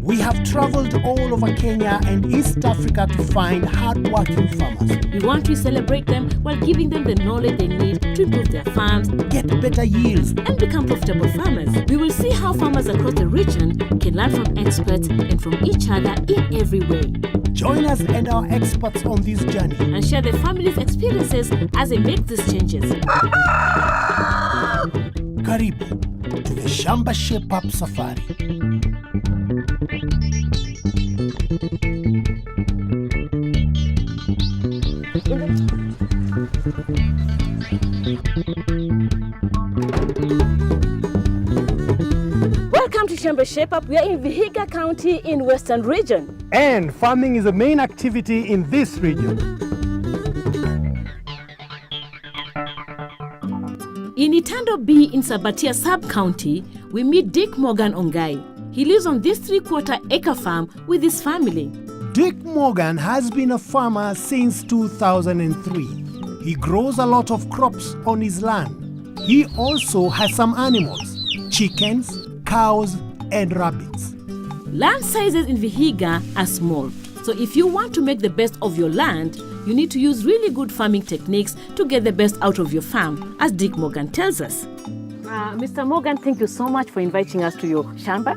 We have traveled all over Kenya and East Africa to find hard-working farmers. We want to celebrate them while giving them the knowledge they need to improve their farms, Get better yields. and become profitable farmers. We will see how farmers across the region can learn from experts and from each other in every way, Join us and our experts on this journey. and share their families' experiences as they make these changes. Karibu to the Shamba Shape Up Safari. Welcome to Shamba Shape Up. We are in Vihiga County in Western Region. And farming is the main activity in this region. In Itando B in Sabatia Sub-County, we meet Dick Morgan Ongai. He lives on this 3/4-acre farm with his family. Dick Morgan has been a farmer since 2003. He grows a lot of crops on his land. He also has some animals, chickens, cows, and rabbits. Land sizes in Vihiga are small, so if you want to make the best of your land, you need to use really good farming techniques to get the best out of your farm, as Dick Morgan tells us. Mr. Morgan, thank you so much for inviting us to your Shamba.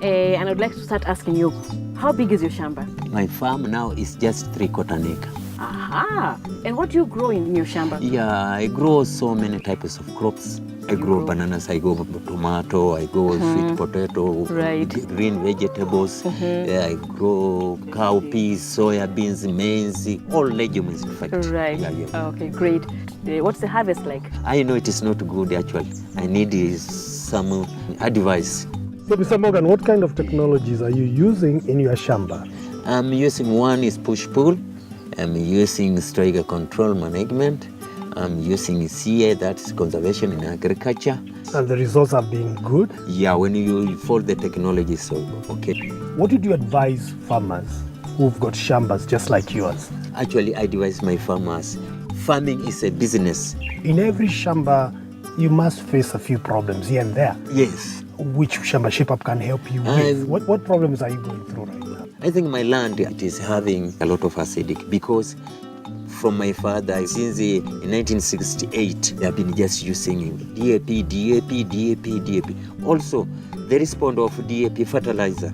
And I'd like to start asking you, how big is your Shamba? My farm now is just 3/4 acre. Aha! And what do you grow in your Shamba? Yeah, I grow so many types of crops. I grow bananas, I grow tomato, I grow sweet potato, Right. green vegetables. Yeah, I grow cowpeas, soya beans, maize, all legumes in fact. Right. Yeah. Okay, great. What's the harvest like? I know it is not good actually. I need some advice. So, Mr. Morgan, what kind of technologies are you using in your Shamba? I'm using one is push-pull. I'm using striker control management. I'm using CA, that's conservation in agriculture. And the results have been good. Yeah, when you follow the technology, so okay. What would you advise farmers who've got Shambas just like yours? Actually, I advise my farmers, farming is a business. In every Shamba, you must face a few problems here and there, Yes. which Shamba Shape Up can help you with. What problems are you going through right now? I think my land it is having a lot of acidic because from my father, since in 1968, they have been just using DAP, DAP, DAP, DAP. Also, the response of DAP fertilizer,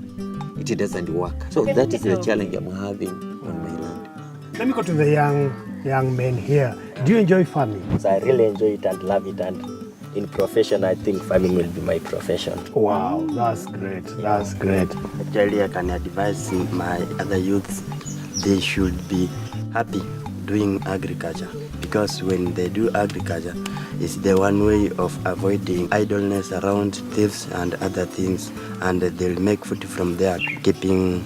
it doesn't work. So Okay, that is the so- challenge I'm having on my land. Let me go to the young men here. Do you enjoy farming? So I really enjoy it and love it, and in profession I think farming will be my profession. Wow, that's great. That's great. Actually I can advise my other youths, they should be happy doing agriculture, because when they do agriculture, it's the one way of avoiding idleness around thieves and other things, and they'll make food from there, keeping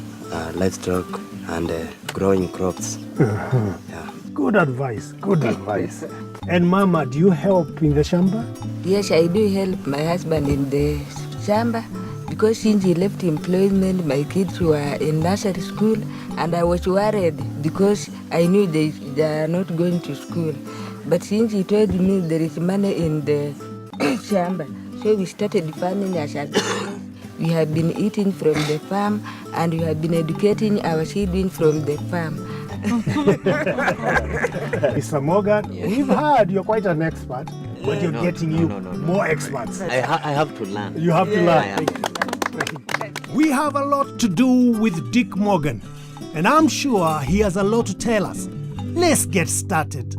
livestock and growing crops. Yeah. Good advice. Good advice. And Mama, do you help in the Shamba? Yes, I do help my husband in the Shamba because since he left employment, my kids were in nursery school, and I was worried because I knew they are not going to school. But since he told me there is money in the Shamba, so we started farming as a business. We have been eating from the farm, and we have been educating our children from the farm. Mr. Morgan, we've heard you're quite an expert, but you're getting more experts. I have to learn. You have to I learn. have to learn. We have a lot to do with Dick Morgan, and I'm sure he has a lot to tell us. Let's get started.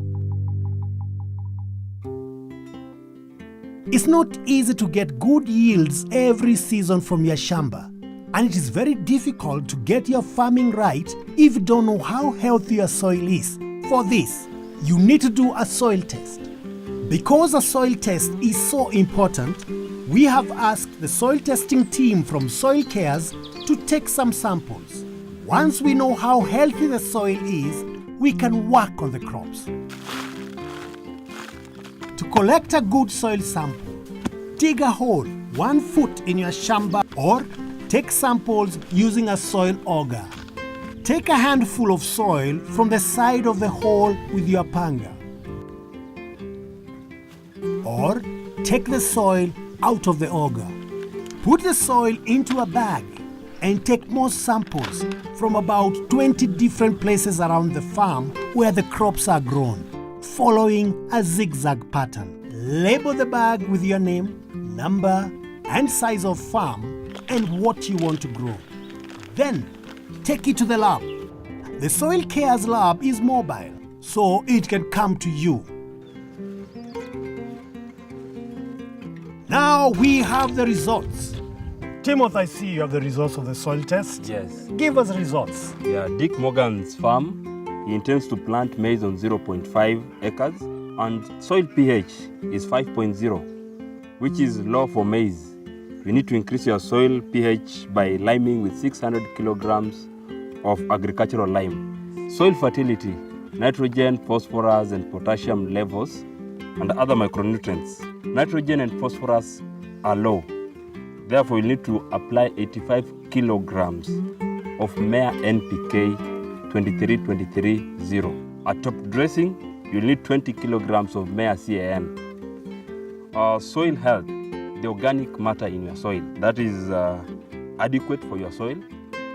It's not easy to get good yields every season from your Shamba, and it is very difficult to get your farming right if you don't know how healthy your soil is. For this, you need to do a soil test. Because a soil test is so important, we have asked the soil testing team from Soil Cares to take some samples. Once we know how healthy the soil is, we can work on the crops. To collect a good soil sample, dig a hole 1 foot in your Shamba or take samples using a soil auger. Take a handful of soil from the side of the hole with your panga. Or take the soil out of the auger. Put the soil into a bag and take more samples from about 20 different places around the farm where the crops are grown, following a zigzag pattern. Label the bag with your name, number, and size of farm and what you want to grow. Then, take it to the lab. The Soil Cares Lab is mobile, so it can come to you. Now we have the results. Timothy, I see you have the results of the soil test. Yes. Give us the results. Yeah, Dick Morgan's farm, he intends to plant maize on 0.5 acres and soil pH is 5.0, which is low for maize. You need to increase your soil pH by liming with 600 kilograms of agricultural lime. Soil fertility, nitrogen, phosphorus and potassium levels and other micronutrients. Nitrogen and phosphorus are low. Therefore, you need to apply 85 kilograms of Mare NPK 23-23-0. At top dressing, you need 20 kilograms of Mare CAN. Soil health, the organic matter in your soil, that is adequate for your soil.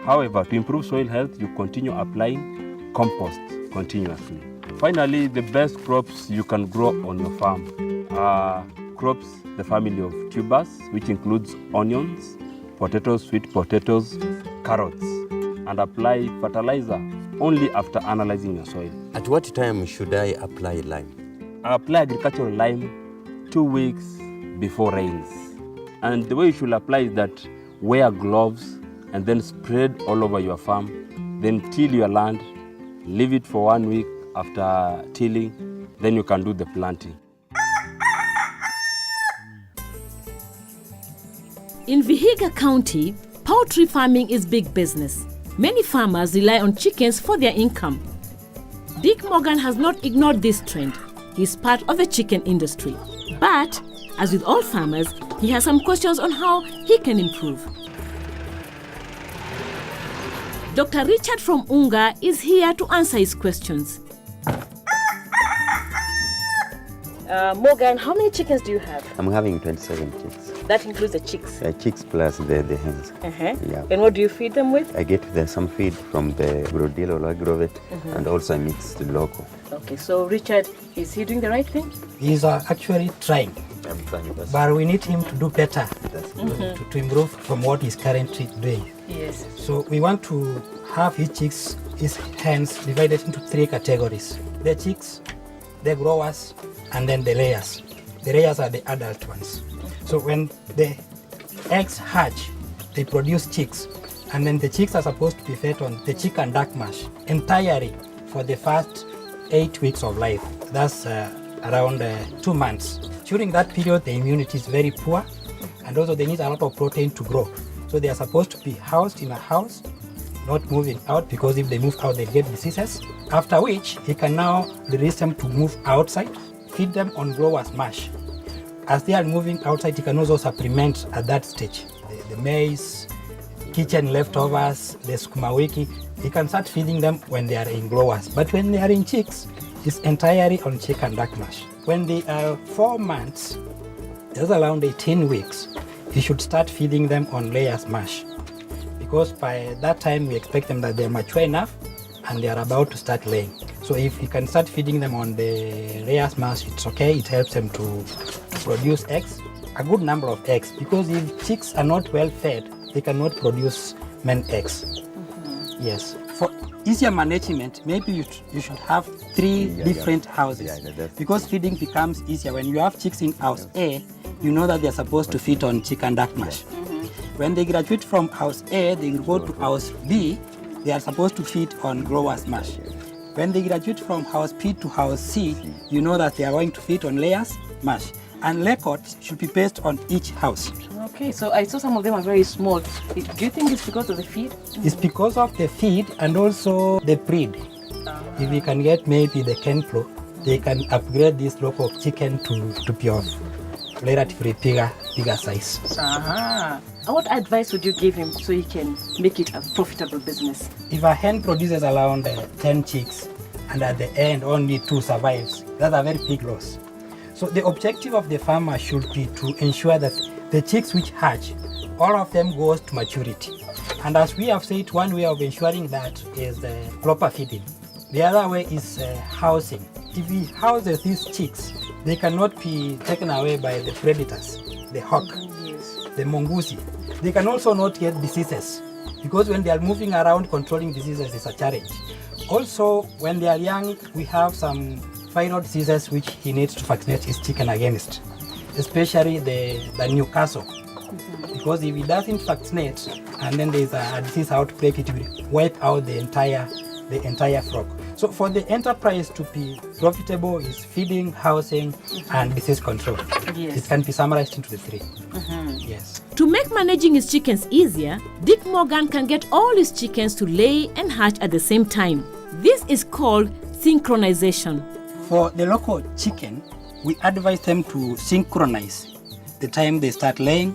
However, to improve soil health, you continue applying compost continuously. Finally, the best crops you can grow on your farm are crops the family of tubers, which includes onions, potatoes, sweet potatoes, carrots, and apply fertilizer only after analyzing your soil. At what time should I apply lime? Apply agricultural lime 2 weeks before rains. And the way you should apply is that wear gloves and then spread all over your farm. Then till your land, leave it for 1 week after tilling, then you can do the planting. In Vihiga County, poultry farming is big business. Many farmers rely on chickens for their income. Dick Morgan has not ignored this trend. He is part of the chicken industry. But, as with all farmers, he has some questions on how he can improve. Dr. Richard from Unga is here to answer his questions. Morgan, how many chickens do you have? I'm having 27 chicks. That includes the chicks. Chicks plus the hens. Yeah. And what do you feed them with? I get some feed from the Brodil or Agrovet and also I mix the local. Okay, so Richard, is he doing the right thing? He's actually trying, I'm trying this. but we need him to do better to improve from what he's currently doing. Yes. So we want to have his hens divided into 3 categories. The chicks, the growers, and then the layers. The layers are the adult ones. So when the eggs hatch, they produce chicks, and then the chicks are supposed to be fed on the chick and duck mash entirely for the first 8 weeks of life. That's around 2 months. During that period, the immunity is very poor, and also they need a lot of protein to grow. So they are supposed to be housed in a house, not moving out, because if they move out, they get diseases. After which, he can now release them to move outside, feed them on growers mash. As they are moving outside, you can also supplement at that stage. The maize, kitchen leftovers, the sukuma wiki, you can start feeding them when they are in growers. But when they are in chicks, it's entirely on chick and duck mash. When they are 4 months, that's around 18 weeks, you should start feeding them on layers mash. Because by that time, we expect them that they're mature enough and they are about to start laying. So if you can start feeding them on the layers mash, it's okay. It helps them to produce eggs, a good number of eggs, because if chicks are not well fed, they cannot produce many eggs. Yes. For easier management, maybe you should have 3 different houses, because feeding becomes easier. When you have chicks in house A, you know that they're supposed to feed on chick and duck mash. When they graduate from house A, they will go to house B, they are supposed to feed on growers mash. When they graduate from house P to house C, you know that they are going to feed on layers mash. And records should be based on each house. Okay, so I saw some of them are very small. Do you think it's because of the feed? It's because of the feed and also the breed. If you can get maybe the Ken Pro, they can upgrade this local chicken to be of relatively bigger size. What advice would you give him so he can make it a profitable business? If a hen produces around 10 chicks and at the end only 2 survives, that's a very big loss. So the objective of the farmer should be to ensure that the chicks which hatch, all of them goes to maturity. And as we have said, one way of ensuring that is proper feeding. The other way is housing. If we house these chicks, they cannot be taken away by the predators, the hawk, the mongoose. They can also not get diseases, because when they are moving around, controlling diseases is a challenge. Also, when they are young, we have some final diseases which he needs to vaccinate his chicken against, especially the Newcastle. Because if he doesn't vaccinate and then there's a disease outbreak, it will wipe out the entire flock. So for the enterprise to be profitable is feeding, housing, and disease control. Yes. It can be summarized into the three. Yes. To make managing his chickens easier, Dick Morgan can get all his chickens to lay and hatch at the same time. This is called synchronization. For the local chicken, we advise them to synchronize the time they start laying,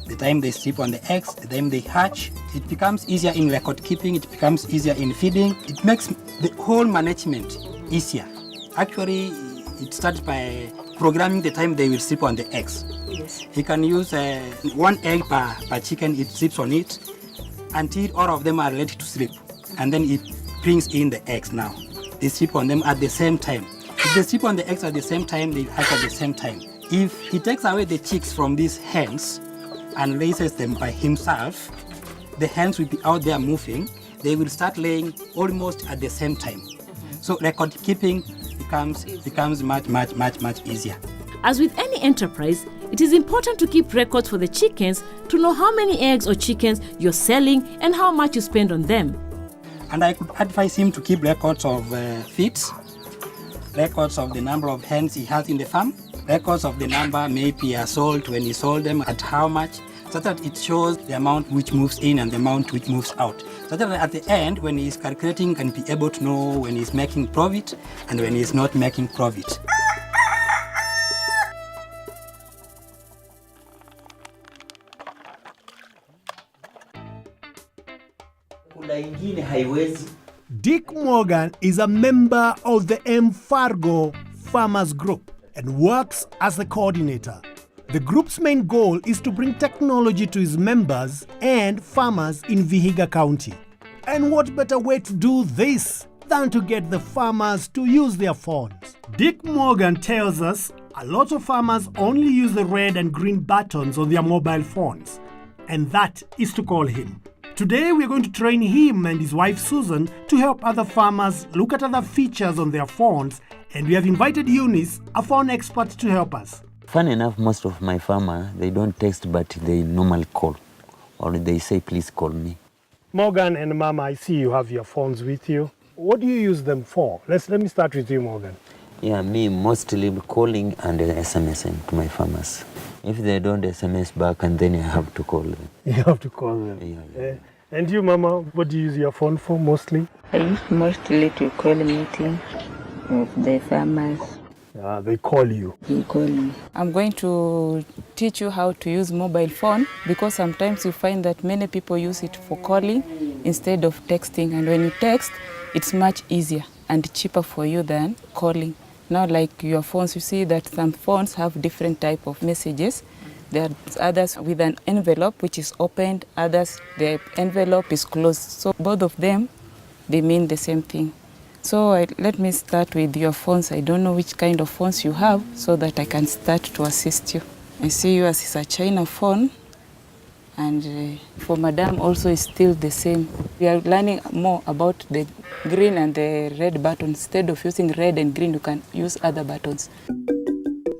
the time they sleep on the eggs, the time they hatch. It becomes easier in record keeping, it becomes easier in feeding. It makes the whole management easier. Actually, it starts by programming the time they will sleep on the eggs. Yes. He can use 1 egg per chicken, it sleeps on it until all of them are ready to sleep. And then it brings in the eggs now. They sleep on them at the same time. If they sleep on the eggs at the same time, they hatch at the same time. If he takes away the chicks from these hens and raises them by himself, the hens will be out there moving. They will start laying almost at the same time. So record keeping becomes much easier. As with any enterprise, it is important to keep records for the chickens to know how many eggs or chickens you're selling and how much you spend on them. And I could advise him to keep records of feeds, records of the number of hens he has in the farm, records of the number maybe are sold, when he sold them, at how much, so that it shows the amount which moves in and the amount which moves out. So that at the end, when he's calculating, can be able to know when he's making profit and when he's not making profit. Dick Morgan is a member of the Fargo Farmers Group and works as the coordinator. The group's main goal is to bring technology to his members and farmers in Vihiga County. And what better way to do this than to get the farmers to use their phones? Dick Morgan tells us a lot of farmers only use the red and green buttons on their mobile phones, and that is to call him. Today we're going to train him and his wife Susan to help other farmers look at other features on their phones, and we have invited Eunice, a phone expert, to help us. Funny enough, most of my farmers, they don't text, but they normally call, or they say, please call me. Morgan and Mama, I see you have your phones with you. What do you use them for? Let me start with you, Morgan. Yeah, me mostly calling and SMSing to my farmers. If they don't SMS back, and then I have to call them. You have to call them. Yeah. And you, Mama, what do you use your phone for mostly? I use mostly to call meeting of the farmers. They call you. They call me. I'm going to teach you how to use mobile phone, because sometimes you find that many people use it for calling instead of texting. And when you text, it's much easier and cheaper for you than calling. Now, like your phones, you see that some phones have different type of messages. There are others with an envelope which is opened, others the envelope is closed. So both of them, they mean the same thing. So let me start with your phones. I don't know which kind of phones you have, so that I can start to assist you. I see yours is a China phone, and for Madam also is still the same. We are learning more about the green and the red button. Instead of using red and green, you can use other buttons.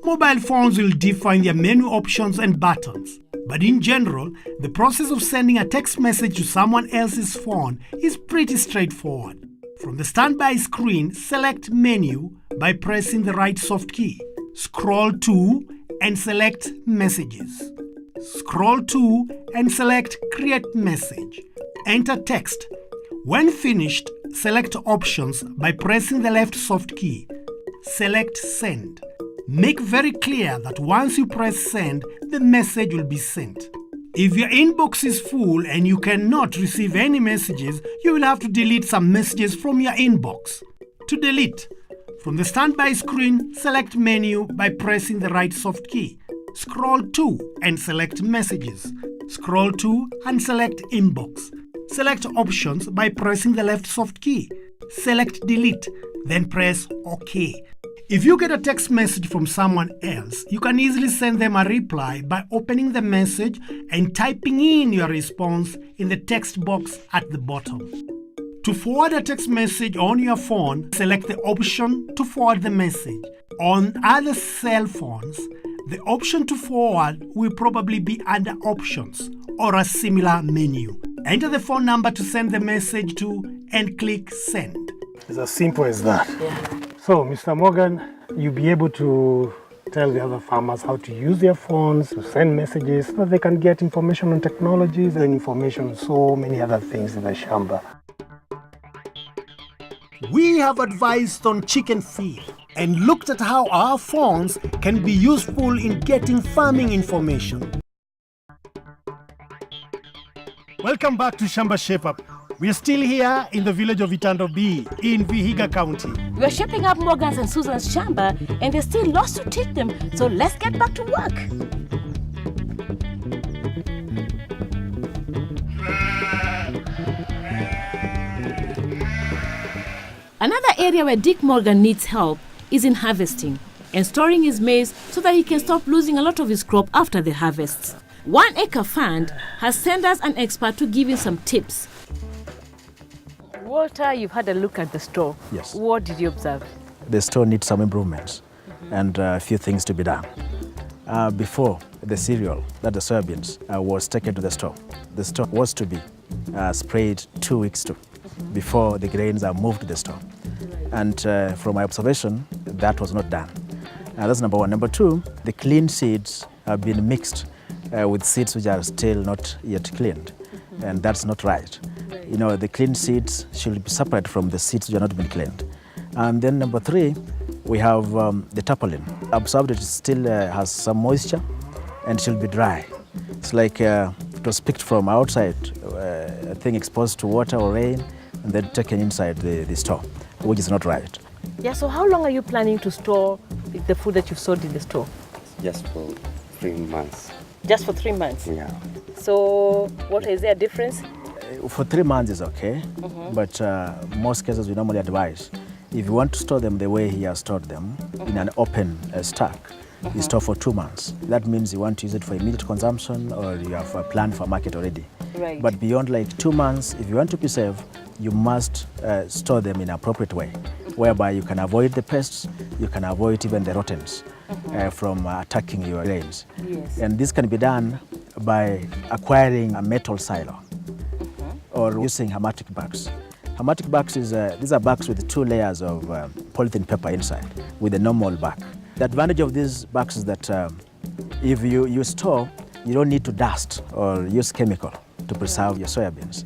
Mobile phones will differ in their menu options and buttons. But in general, the process of sending a text message to someone else's phone is pretty straightforward. From the standby screen, select Menu by pressing the right soft key. Scroll to and select Messages. Scroll to and select Create Message. Enter text. When finished, select Options by pressing the left soft key. Select Send. Make very clear that once you press Send, the message will be sent. If your inbox is full and you cannot receive any messages, you will have to delete some messages from your inbox. To delete, From the standby screen, select Menu by pressing the right soft key. Scroll to and select Messages. Scroll to and select Inbox. Select Options by pressing the left soft key. Select Delete, then press OK. If you get a text message from someone else, you can easily send them a reply by opening the message and typing in your response in the text box at the bottom. To forward a text message on your phone, select the option to forward the message. On other cell phones, the option to forward will probably be under Options or a similar menu. Enter the phone number to send the message to and click Send. It's as simple as that. Yeah. So, Mr. Morgan, you'll be able to tell the other farmers how to use their phones to send messages so that they can get information on technologies and information on so many other things in the Shamba. We have advised on chicken feed and looked at how our phones can be useful in getting farming information. Welcome back to Shamba Shape Up. We are still here in the village of Itando B in Vihiga County. We are shaping up Morgan's and Susan's Shamba, and there's still lots to teach them, so let's get back to work. Another area where Dick Morgan needs help is in harvesting and storing his maize so that he can stop losing a lot of his crop after the harvests. 1 Acre Fund has sent us an expert to give you some tips. Walter, you've had a look at the store. Yes. What did you observe? The store needs some improvements and a few things to be done. Before the cereal, that the soybeans, was taken to the store was to be sprayed 2 weeks before the grains are moved to the store. And from my observation, that was not done. That's number one. Number two, the clean seeds have been mixed with seeds which are still not yet cleaned. And that's not right. You know, the clean seeds should be separate from the seeds which are not been cleaned. And then number three, we have the tarpaulin. Observed it still has some moisture and should be dry. It's like it was picked from outside, a thing exposed to water or rain, and then taken inside the store, which is not right. Yeah, so how long are you planning to store the food that you've sold in the store? Just for 3 months. Just for 3 months? Yeah. So what is there a difference? For 3 months is okay, but most cases we normally advise, if you want to store them the way he has stored them, in an open stack, you store for 2 months. That means you want to use it for immediate consumption or you have a plan for market already. Right. But beyond like 2 months, if you want to be safe, you must store them in an appropriate way, whereby you can avoid the pests, you can avoid even the rodents from attacking your grains. Yes. And this can be done by acquiring a metal silo or using hermetic bags. Hermetic bags these are bags with 2 layers of polythene paper inside with a normal bag. The advantage of these bags is that if you store, you don't need to dust or use chemical to preserve your soybeans.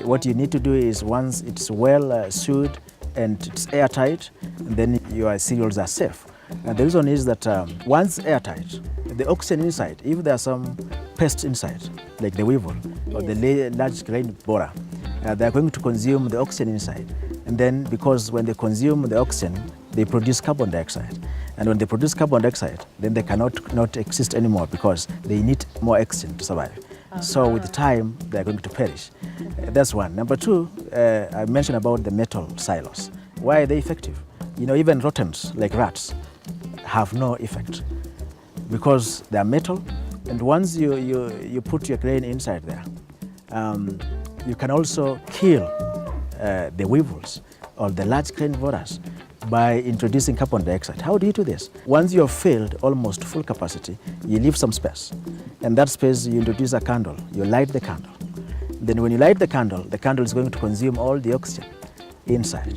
What you need to do is once it's well sewed and it's airtight, then your cereals are safe. And the reason is that once airtight, the oxygen inside, if there are some pests inside, like the weevil or the large grain borer, they're going to consume the oxygen inside. And then because when they consume the oxygen, they produce carbon dioxide. And when they produce carbon dioxide, then they cannot not exist anymore because they need more oxygen to survive. So with time, they're going to perish. That's one. Number two, I mentioned about the metal silos. Why are they effective? You know, even rodents like rats have no effect because they are metal. And once you put your grain inside there, you can also kill the weevils or the large grain borers by introducing carbon dioxide. How do you do this? Once you have filled almost full capacity, you leave some space. And that space, you introduce a candle. You light the candle. Then when you light the candle is going to consume all the oxygen inside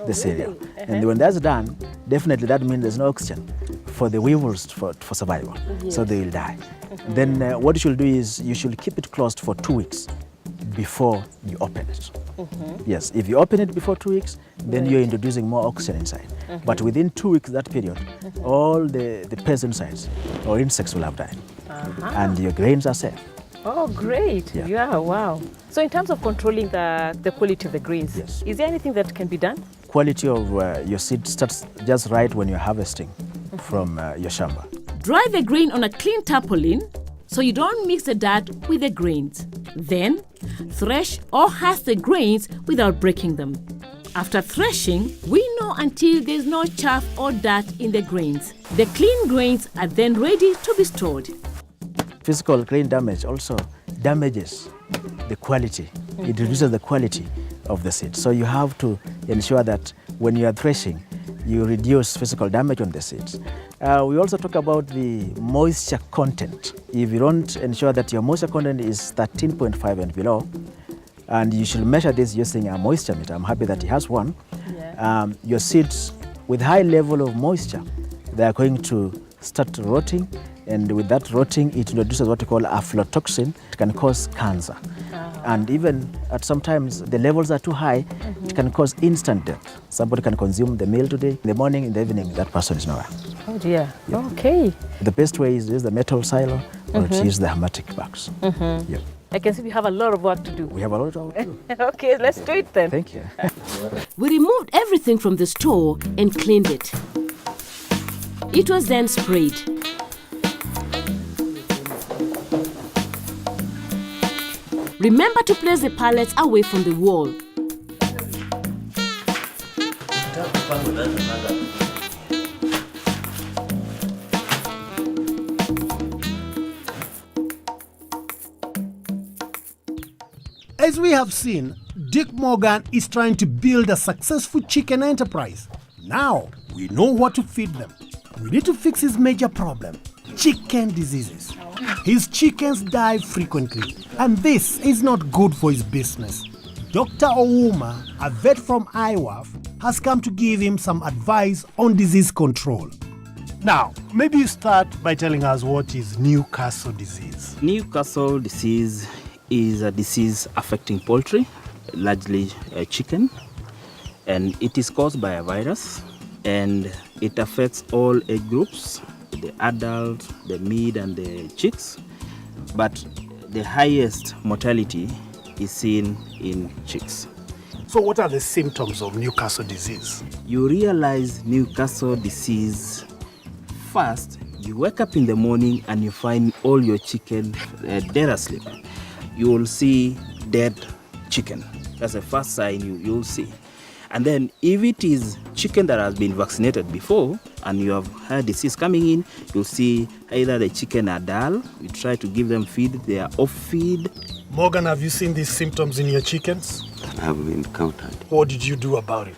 the cereal. Really? And when that's done, definitely that means there's no oxygen for the weevils for survival. So they will die. Then what you should do is you should keep it closed for 2 weeks before you open it. Yes, if you open it before 2 weeks, then you're introducing more oxygen inside. But within 2 weeks, that period, all the pests inside or insects will have died. And your grains are safe. Oh, great. Yeah, wow. So in terms of controlling the quality of the grains, Yes. is there anything that can be done? quality of your seed starts just right when you're harvesting from your shamba. Dry the grain on a clean tarpaulin so you don't mix the dirt with the grains. Then, thresh or husk the grains without breaking them. After threshing, we know until there's no chaff or dirt in the grains. The clean grains are then ready to be stored. Physical grain damage also damages the quality. It reduces the quality of the seed. So you have to ensure that when you are threshing, you reduce physical damage on the seeds. We also talk about the moisture content. If you don't ensure that your moisture content is 13.5 and below, and you should measure this using a moisture meter. I'm happy that he has one. Yeah. Your seeds with high level of moisture, they are going to start rotting, and with that rotting, it introduces what we call aflatoxin. It can cause cancer. And even at sometimes the levels are too high, it can cause instant death. Somebody can consume the meal today, in the morning, in the evening, that person is nowhere. Oh dear, yeah. Okay. The best way is to use the metal silo or to use the hermetic bags. Yeah. I can see we have a lot of work to do. We have a lot of work to do. Okay, let's do it then. Thank you. We removed everything from the store and cleaned it. It was then sprayed. Remember to place the pallets away from the wall. As we have seen, Dick Morgan is trying to build a successful chicken enterprise. Now, we know what to feed them. We need to fix his major problem, chicken diseases. His chickens die frequently, and this is not good for his business. Dr. Ouma, a vet from Iowa, has come to give him some advice on disease control. Now, maybe you start by telling us what is Newcastle disease. Newcastle disease is a disease affecting poultry, largely chicken, and it is caused by a virus, and it affects all age groups, the adult, the mid, and the chicks, but the highest mortality is seen in chicks. So what are the symptoms of Newcastle disease? You realize Newcastle disease first. You wake up in the morning and you find all your chicken dead asleep. You will see dead chicken. That's the first sign you'll see. And then if it is chicken that has been vaccinated before and you have had disease coming in, you'll see either the chicken are dull, you try to give them feed, they are off feed. Morgan, have you seen these symptoms in your chickens? I have encountered. What did you do about it?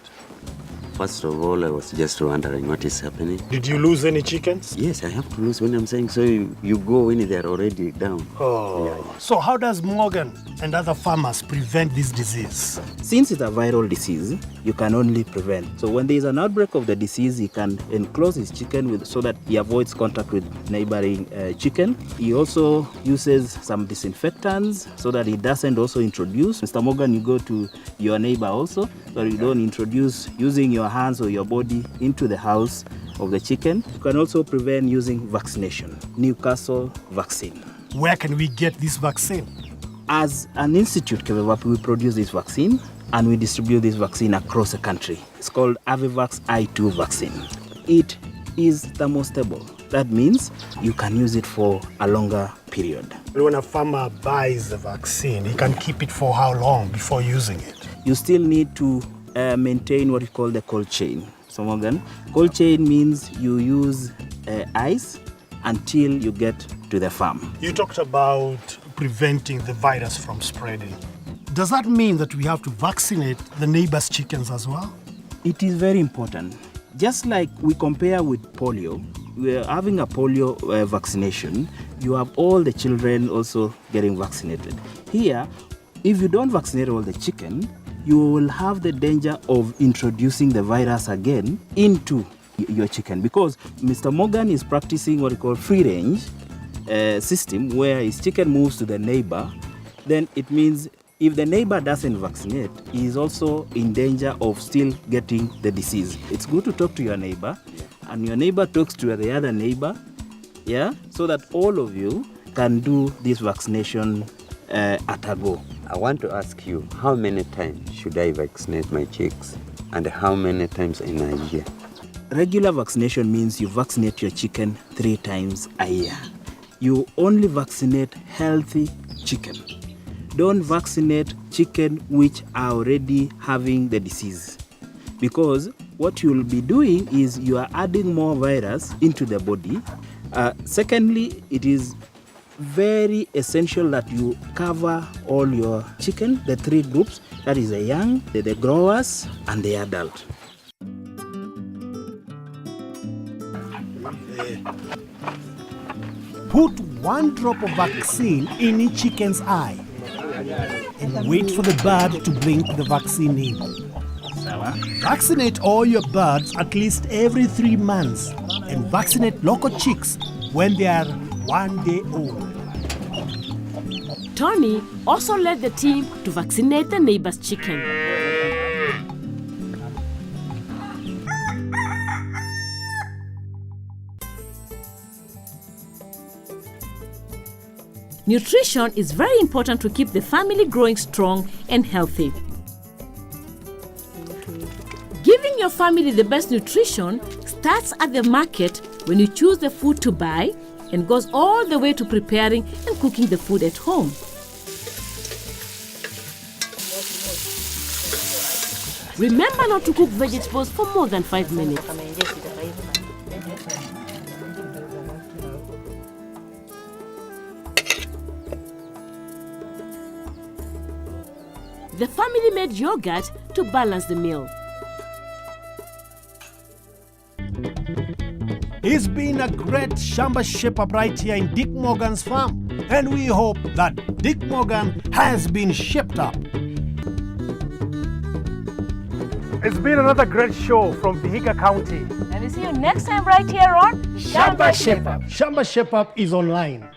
First of all, I was just wondering what is happening. Did you lose any chickens? Yes, I have to lose when I'm saying so. You go when they're already down. Oh. Yeah. So how does Morgan and other farmers prevent this disease? Since it's a viral disease, you can only prevent. So when there is an outbreak of the disease, he can enclose his chicken so that he avoids contact with neighboring chicken. He also uses some disinfectants so that he doesn't also introduce. Mr. Morgan, you go to your neighbor also, so you don't introduce using your hands or your body into the house of the chicken. You can also prevent using vaccination, Newcastle vaccine. Where can we get this vaccine? As an institute, Kevevapi, we produce this vaccine and we distribute this vaccine across the country. It's called Avivax I2 vaccine. It is thermostable. That means you can use it for a longer period. When a farmer buys the vaccine, he can keep it for how long before using it? You still need to maintain what we call the cold chain. So Morgan, cold chain means you use ice until you get to the farm. You talked about preventing the virus from spreading. Does that mean that we have to vaccinate the neighbors' chickens as well? It is very important. Just like we compare with polio, we are having a polio vaccination, you have all the children also getting vaccinated. Here, if you don't vaccinate all the chicken, you will have the danger of introducing the virus again into your chicken, because Mr. Morgan is practicing what we call free range system, where his chicken moves to the neighbor. Then it means if the neighbor doesn't vaccinate, he is also in danger of still getting the disease. It's good to talk to your neighbor, and your neighbor talks to the other neighbor, yeah, so that all of you can do this vaccination at a go. I want to ask you, how many times should I vaccinate my chicks? and how many times in a year? Regular vaccination means you vaccinate your chicken 3 times a year. You only vaccinate healthy chicken. Don't vaccinate chicken which are already having the disease, because what you'll be doing is you are adding more virus into the body. Secondly, it is very essential that you cover all your chicken, the 3 groups, that is the young, the growers, and the adult. Put 1 drop of vaccine in each chicken's eye and wait for the bird to blink the vaccine in. Vaccinate all your birds at least every 3 months and vaccinate local chicks when they are 1 day old. Tony also led the team to vaccinate the neighbor's chicken. Nutrition is very important to keep the family growing strong and healthy. Giving your family the best nutrition starts at the market when you choose the food to buy and goes all the way to preparing and cooking the food at home. Remember not to cook vegetables for more than 5 minutes. The family made yogurt to balance the meal. It's been a great Shamba shape-up right here in Dick Morgan's farm, and we hope that Dick Morgan has been shaped up. It's been another great show from Vihiga County. And we see you next time right here on Shamba Shape-Up. Shamba Shape-Up is online.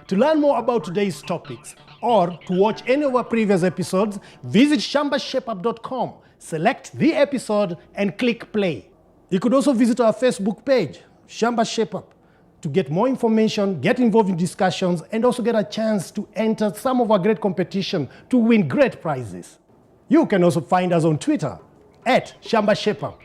To learn more about today's topics or to watch any of our previous episodes, visit shambashapeup.com, select the episode and click play. You could also visit our Facebook page, Shamba Shape-Up, to get more information, get involved in discussions, and also get a chance to enter some of our great competition to win great prizes. You can also find us on Twitter @Shamba Shape-Up.